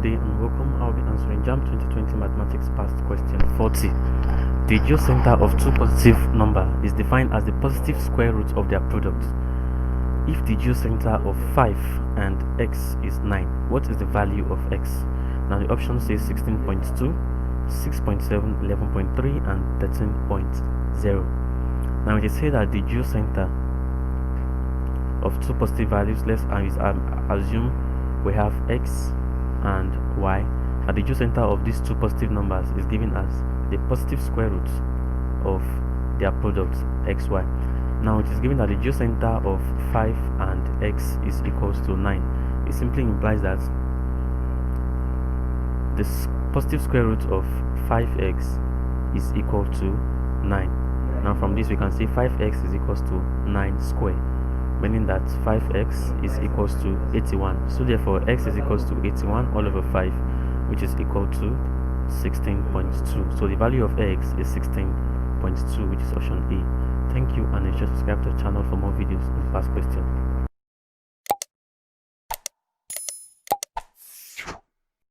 day and welcome. I'll be answering JAMB 2020 Mathematics Past question 40. The geocenter of two positive number is defined as the positive square root of their product. If the geocenter of 5 and x is 9, what is the value of x? Now the option says 16.2, 6.7, 11.3 and 13.0. Now it is said that the geocenter of two positive values, let's assume we have x and y, and the geocenter of these two positive numbers is given as the positive square root of their product xy. Now it is given that the geocenter of 5 and x is equals to 9. It simply implies that the positive square root of 5x is equal to 9. Now from this we can see 5x is equals to 9 square, meaning that 5x is equals to 81. So therefore x is equals to 81 all over 5, which is equal to 16.2. So the value of x is 16.2, which is option A. Thank you, and make sure to subscribe to the channel for more videos on past questions.